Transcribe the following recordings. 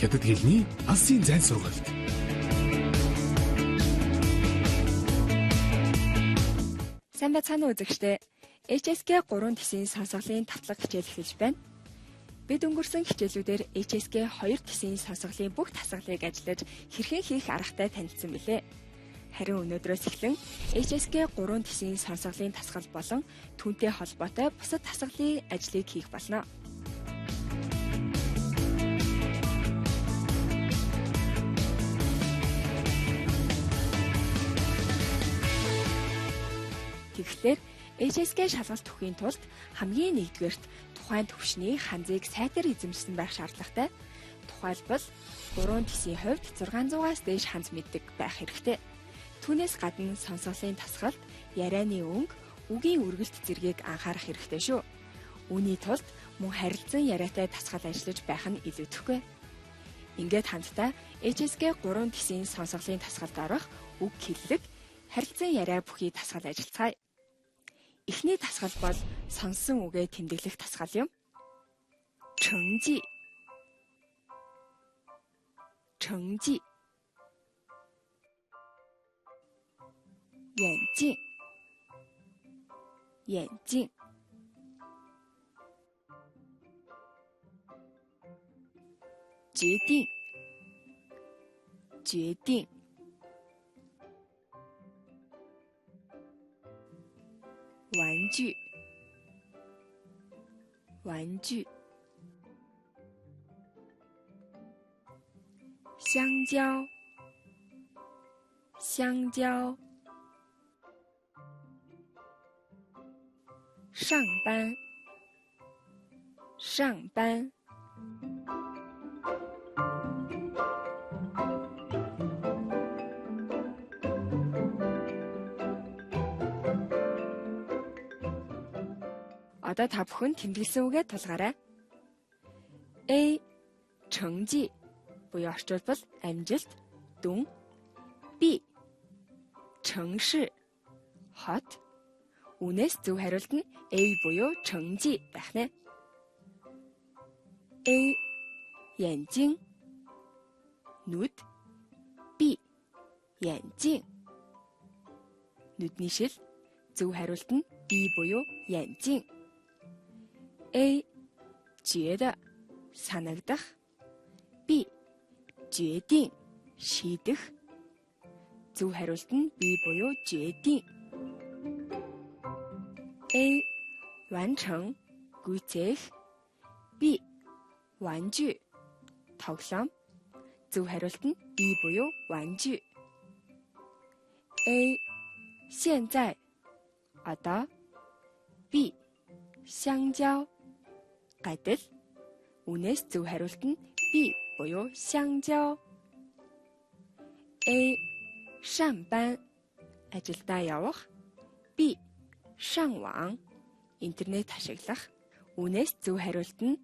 Хятад хэлний алсын зайн сургалт. Сайн байцгаана уу үзэгчдээ. HSK 3 тисийн сонсголын тавтлага хичээл эхэлж байна. Бид өнгөрсөн хичээлүүдээр HSK 2 тисийн сонсголын бүх тасгалыг ажиллаж хэрхэн хийх аргатай танилцсан билээ. Харин өнөөдрөөс эхлэн HSK 3 тисийн сонсголын тасгал болон түүнтэй холбоотой бусад тасгалын ажлыг хийх болно. Тэгэхээр HSK шалгалт өгөхийн тулд хамгийн нэгдүгээрт тухайн төвшний ханзыг сайтар эзэмшсэн байх шаардлагатай. Тухайлбал 3 тисийн хувьд 600-аас дээш ханз мэддэг байх хэрэгтэй. Түүнээс гадна сонсголын тасгалд ярианы өнгө, үгийн үргэлт зэргийг анхаарах хэрэгтэй шүү. Үүний тулд мөн харилцан яриатай тасгал ажиллаж байх нь илүүдэхгүй. Ингээд хамтдаа HSK 3 тисийн сонсголын тасгалд орох үг хэллэг, харилцан яриа бүхий тасгал ажиллацгаая. Эхний тасгал бол сонссон үгээ тэмдэглэх тасгал юм. Чэнжи. Чэнжи. Янжин. Янжин.决定。决定。玩具，玩具，香蕉，香蕉，上班，上班，Одоо та бүхэн тэмдэглэсэн үгээ тулгаарай. A. 成绩 буюу орчуулбал амжилт, дүн. B. 城市 хот. Үүнээс зөв хариулт нь A буюу 成绩 байх нэ. A. 眼睛 нүд. B. 眼镜 нүдний шил. Зөв хариулт нь B буюу 眼镜. A. 觉得 санагдах. B. 决定 шийдэх. Зөв хариулт нь B буюу 决定. A. 完成 гүйцээх. B. 玩具 тоглоом. Зөв хариулт нь B буюу 玩具. A. 现在 одоо. B. 香蕉 гадал. Үнээс зөв хариулт нь B буюу 香蕉. A. 上班 ажилдаа явах. B. 上网 интернет ашиглах. Үнээс зөв хариулт нь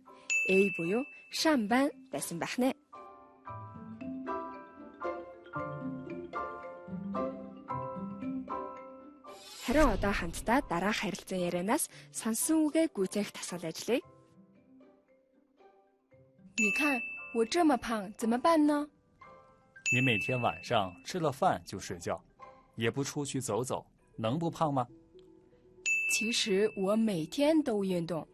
A буюу 上班 байсан байх нэ. Харин одоо хамтдаа дараах харилцан ярианаас сонссон үгээ гүйцээх тасгал ажиллая. 你看我这么胖怎么办呢？你每天晚上吃了饭就睡觉，也不出去走走，能不胖吗？其实我每天都运动。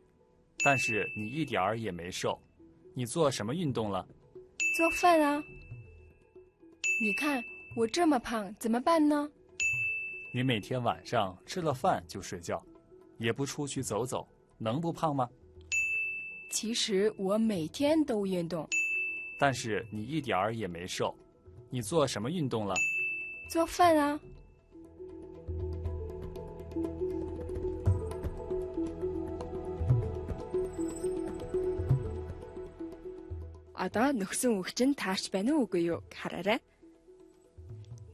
但是你一点儿也没瘦，你做什么运动了？做饭啊。你看我这么胖怎么办呢？你每天晚上吃了饭就睡觉，也不出去走走，能不胖吗？其实我每天都运动。但是你一点儿也没瘦，你做什么运动了？做饭啊。Одоо нөхсөн үг чинь таарч байна уу үгүй юу хараарай.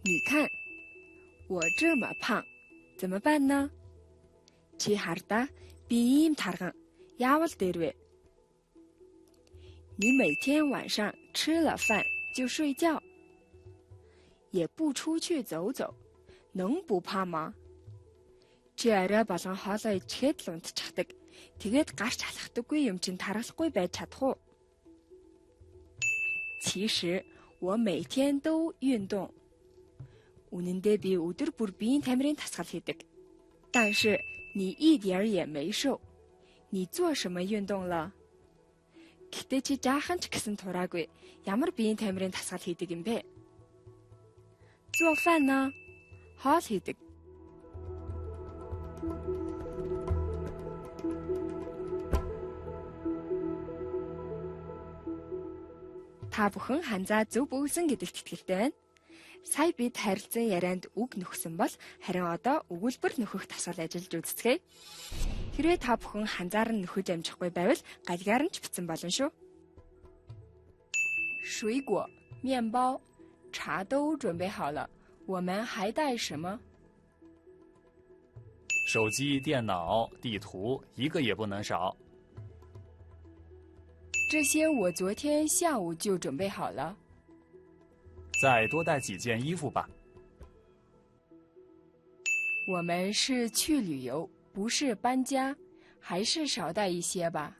你看我这么胖怎么办呢? Чи хардаа би ийм тарган яавал дээр вэ? 你每天晚上吃了饭就睡觉，也不出去走走，能不胖吗? Чи арай болон хоолоо ичгээд л унтчихдаг. Тэгээд гарч халахдаггүй юм чинь тархахгүй байж чадах уу? 其实我每天都运动。Үнэндээ би өдөр бүр биеийн тамирын дасгал хийдэг. 但是你一点儿也没瘦。你做什么运动了？ Гэтэ чи жаахан ч гэсэн тураагүй. Ямар биеийн тамирын дасгал хийдэг юм бэ? 做饭呢? Хоол хийдэг. Та бүхэн ханзаа зөв өгсөн гэдэгт итгэлтэй байна. Сая бид харилцан ярианд үг нөхсөн бол харин одоо өгүүлбэр нөхөх дасгал ажиллаж үздэгэ. Хэрвээ та бүхэн ханзаар нь нөхөж амжихгүй байвал галгаар нь ч бичсэн болно шүү. 水果、面包、茶都准备好了，我们还带什么？手机、电脑、地图，一个也不能少。这些我昨天下午就准备好了。再多带几件衣服吧。我们是去旅游，不是搬家，还是少带一些吧。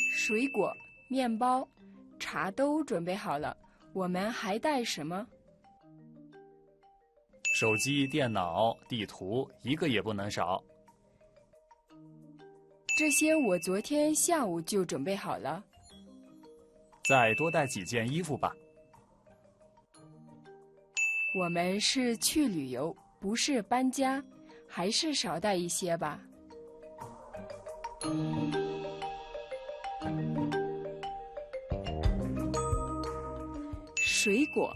水果、面包、茶都准备好了，我们还带什么？手机、电脑、地图，一个也不能少。这些我昨天下午就准备好了。再多带几件衣服吧。我们是去旅游，不是搬家，还是少带一些吧。水果、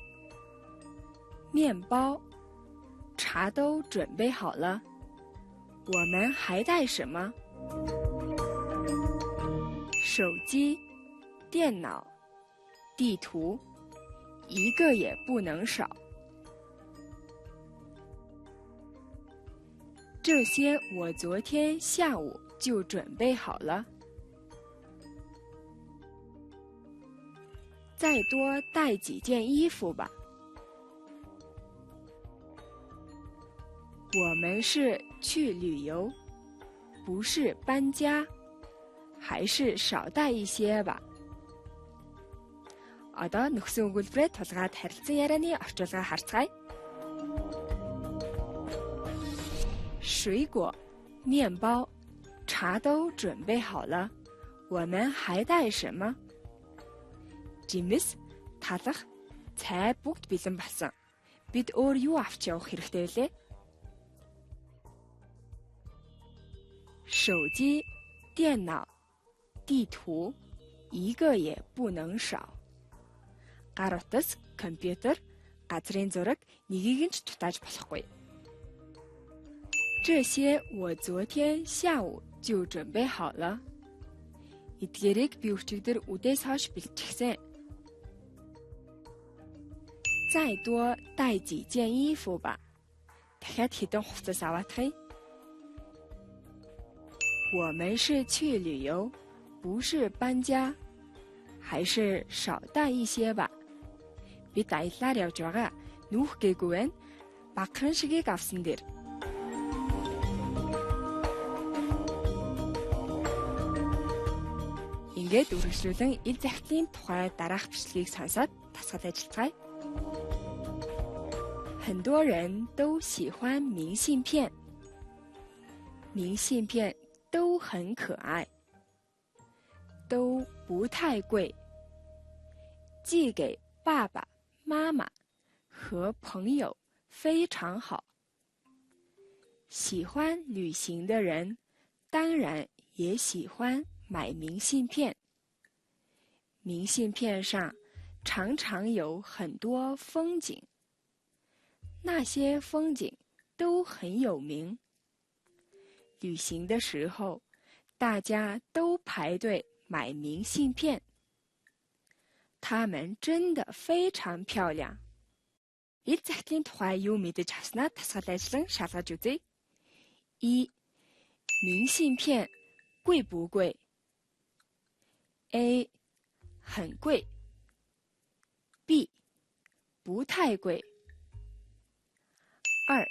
面包、茶都准备好了，我们还带什么？手机、电脑、地图，一个也不能少。这些我昨天下午就准备好了。再多带几件衣服吧。我们是去旅游，不是搬家，还是少带一些吧。Одоо нөхсөн өгүүлбэрээ тулгаад харилцан ярианы орчуулга харцгаая. 水果、面包、茶都准备好了，我们还带什么？ Жимс, талах, цай бүгд бэлэн болсон. Бид өөр юу авч явах хэрэгтэй вэ? 手机、电脑、地图，一个也不能少。Гар утас, компьютер, газрын зураг нэгийг нь ч дутааж болохгүй. 这些我昨天下午就准备好了. Эдгээрийг би өчигдөр үдээс хойш бэлтгэсэн. 再多带几件衣服吧. дахиад хэдэн хувцас аваатгая. 我们是去旅游，不是搬家，还是少带一些吧. Бид аяллаар явж байгаа. Нүүх гээгүй байна. Багахан шигийг авсан дээр. Ингээд үргэлжлүүлэн ил захидлын тухай дараах бичлэгийг сонсоод дасгал ажиллацгаая. 很多人都喜欢明信片，明信片都很可爱，都不太贵，寄给爸爸妈妈和朋友非常好。喜欢旅行的人当然也喜欢买明信片，明信片上常常有很多风景，那些风景都很有名。旅行的时候，大家都排队买明信片，它们真的非常漂亮。ил захидлын тухай юу мэдэж авснаа дасгал ажиллан шалгаж үзье. 一、明信片贵不贵 ？A. 很贵 B. 不太贵。二、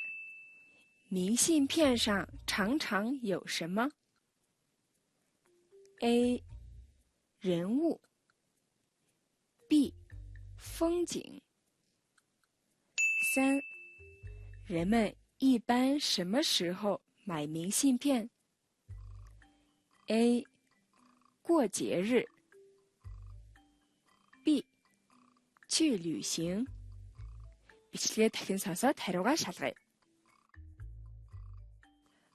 明信片上常常有什么 ？A. 人物 B 风景。3人们一般什么时候买明信片 A 过节日 B 去旅行。 비члэгээ дахин сонсоод хариугаа шалгая。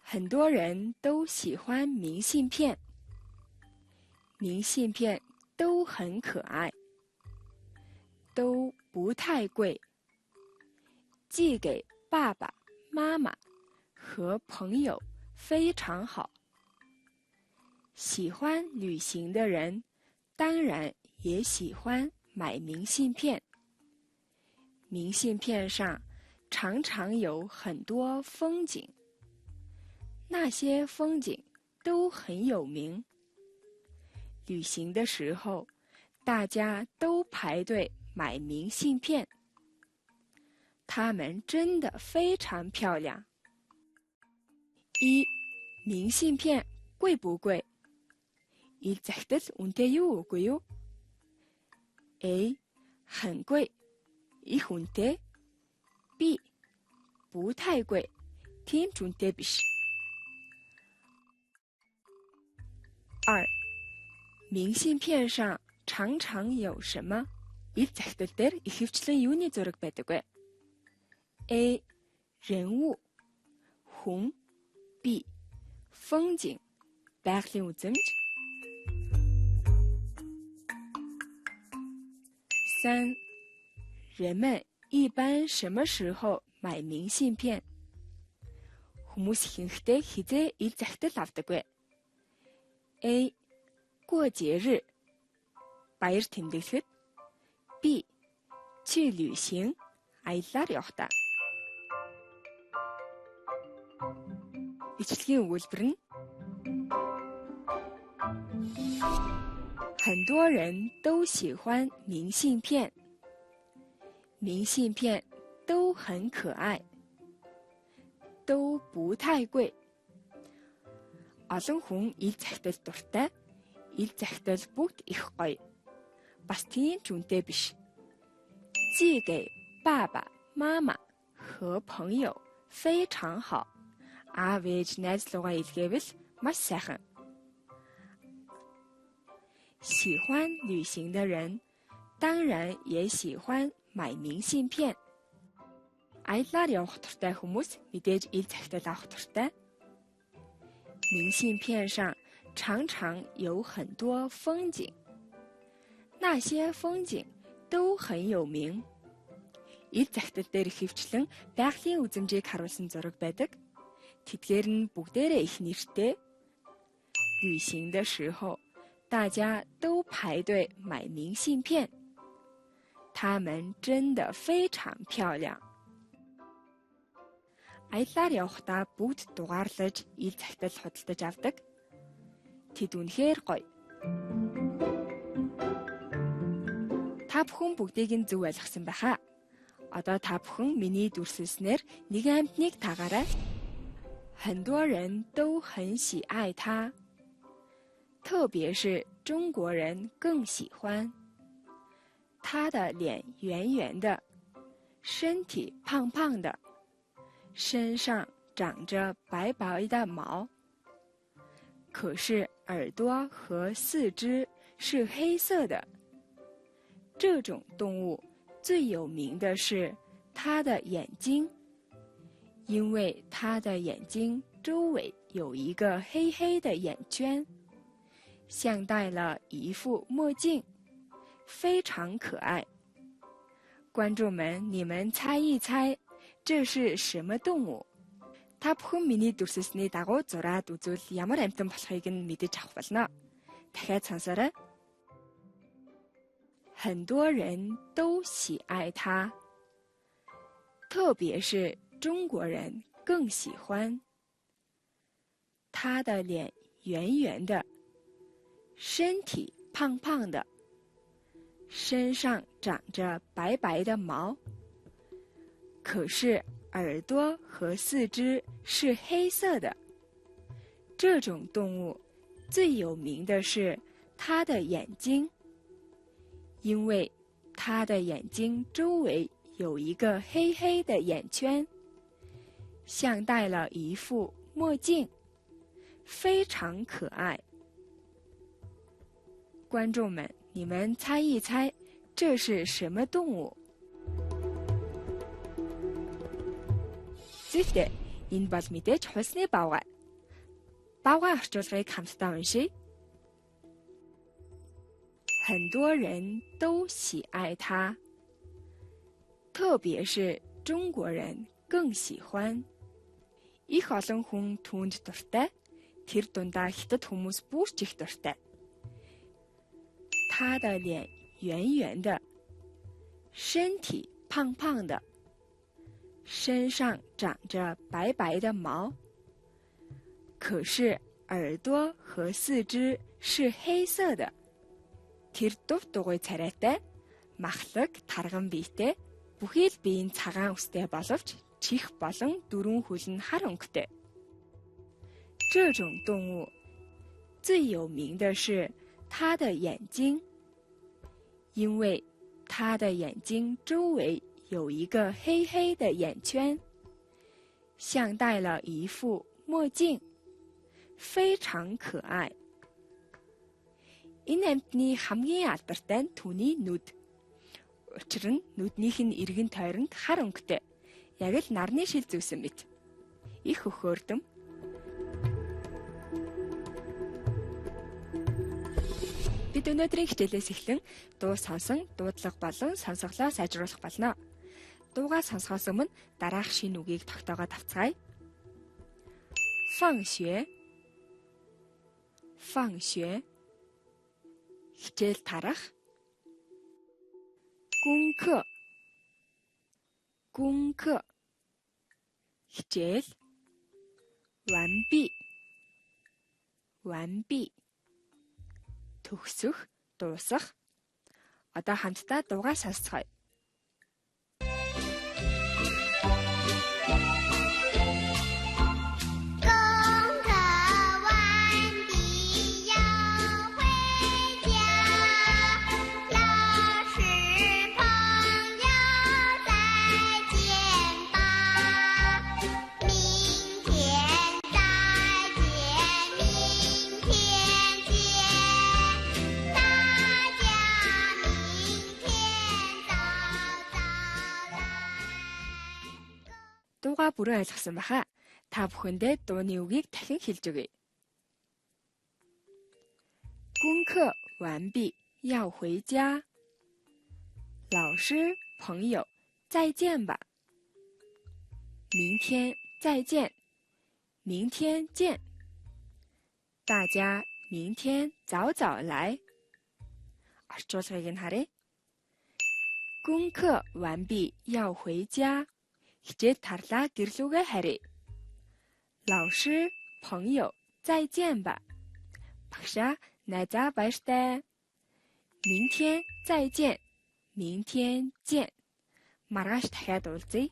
很多人都喜欢明信片，明信片都很可爱，都不太贵，寄给爸爸妈妈和朋友非常好。喜欢旅行的人当然也喜欢买明信片，明信片上常常有很多风景，那些风景都很有名。旅行的时候，大家都排队买明信片，它们真的非常漂亮。1. 明信片贵不贵？ 이 захидал үнэтэй юу үгүй юу? A. 很贵 их үнэтэй. B. 不太贵 тийм ч үнэтэй биш. 2. 明信片上常常有什么? 이 захидал дээр ихэвчлэн юуны зураг байдаг вэ? A. 人物 хүн. B. 风景 байгалийн үзэмж. 3. 人们一般什么时候买明信片? хүмүүс ихэнхдээ хизээ ил захидал авдаг вэ? A. 过节日 баяр тэмдэглэхэд. B. 去旅行 аяллаар явахдаа. Бичлэгийн өгүүлбэр нь 很多人都喜欢明信片，明信片都很可爱，都不太贵。олон хүн ил захидал дуртай, ил захидал бүгд их гоё. бас тийм ч үнэтэй биш. 寄给爸爸妈妈和朋友非常好. аав ээж найз руугаа илгээвэл маш сайхан. 喜欢旅行的人当然也喜欢买明信片. аяллаар явах дуртай хүмүүс мэдээж ил захидал авах дуртай. 明信片上常常有很多风景，那些风景都很有名. ил захидал дээр ихэвчлэн байгалийн үзэмжийг харуулсан зураг байдаг. тэдгээр нь бүгдээрээ их нэртэй. 旅行的时候大家都排队买明信片，它们真的非常漂亮. аяллаар явахдаа бүгд дугаарлаж ил захидал худалдаж авдаг. тэд үнэхээр гоё. Та бүхэн бүгдийг нь зөв ойлгосон байхаа. Одоо та бүхэн миний дүрслэлснээр нэг амьтныг таагаарай. 很多人都很喜爱它，特别是中国人更喜欢。他的脸圆圆的，身体胖胖的，身上长着白白的毛，可是耳朵和四肢是黑色的。这种动物最有名的是它的眼睛，因为它的眼睛周围有一个黑黑的眼圈，像戴了一副墨镜，非常可爱。观众们，你们猜一猜，这是什么动物？ Та бүхэн миний дүрслэлсний дагуу зураад үзвэл ямар амьтан болохыг нь мэдэж авах болно. дахиад сонсоорой. 很多人都喜爱它，特别是中国人更喜欢。它的脸圆圆的，身体胖胖的，身上长着白白的毛，可是耳朵和四肢是黑色的。这种动物最有名的是他的眼睛，因为他的眼睛周围有一个黑黑的眼圈，像戴了一副墨镜，非常可爱。观众们，你们猜一猜，这是什么动物？ Зөвхөн энэ бол мэдээж хулсны бавгай. Бавгай орчуулгыг хамтдаа уншийе. 很多人都喜爱它，特别是中国人更喜欢。Их олон хүн түүнд дуртай, тэр дундаа хятад хүмүүс бүр ч их дуртай. 他的脸圆圆的，身体胖胖的，身上长着白白的毛，可是耳朵和四肢是黑色的。Тэр дув дугуй царайтай, махлаг, тарган биетэй, бүхий л биеийн цагаан үстэй боловч чих болон дөрвөн хөл нь хар өнгөтэй. 这种动物最有名的是它的眼睛，因为它的眼睛周围有一个黑黑的眼圈，像戴了一副墨镜，非常可爱。Энэ амьтны хамгийн алдартай нь түүний нүд. Учир нь нүднийх нь эргэн тойронд хар өнгөтэй. Яг л нарны шил зүүсэн мэт. Их өхөөрдөм. Бид өнөөдрийн хичээлээс эхлэн дуу сонсон, дуудлага болон сонсголоо сайжруулах болно. Дуугаа сонсохоос өмнө дараах шинэ үгийг тогтоогоод авцгаая. 放学 放学 хичээл тарах. 功课 功课 хичээл. 完毕 完毕 төгсөх, дуусах. Одоо хамтдаа дуугаа сонсцгоё. Дуугаа бүрэн ойлгосон баха. Та бүхэндээ дууны үгийг дахин хэлж өгье. 功课完毕，要回家。老师，朋友，再见吧。明天再见，明天见。大家明天早早来。Орчуулгыг нь харъя. 功课完毕，要回家。 хичээл тарлаа гэрлүүгээ харъя. 老师，朋友，再见吧。багшаа, найзаа баяртай. 明天再见, 明天见. Маргааш дахиад уулзъя.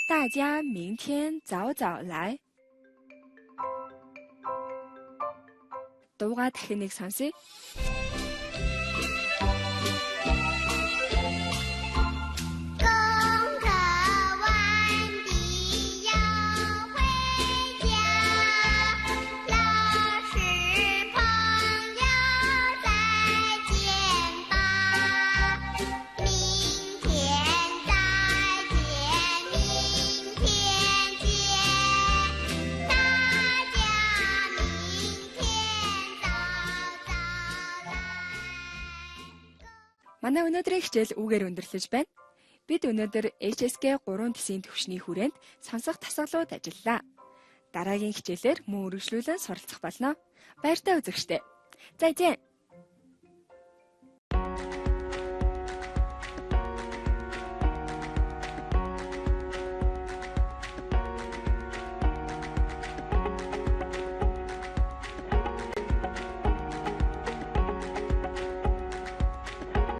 大家明天早早来. Дуугаа дахин нэг сонсъё. Манай өнөөдрийн хичээл үгээр өндөрлөж байна. Бид өнөөдөр HSK 3 төсвийн түвшний хүрээнд сонсох тасгалууд ажиллалаа. Дараагийн хичээлээр мөн үргэлжлүүлэн суралцах болно. Баяртай үзэгчдээ. 再见.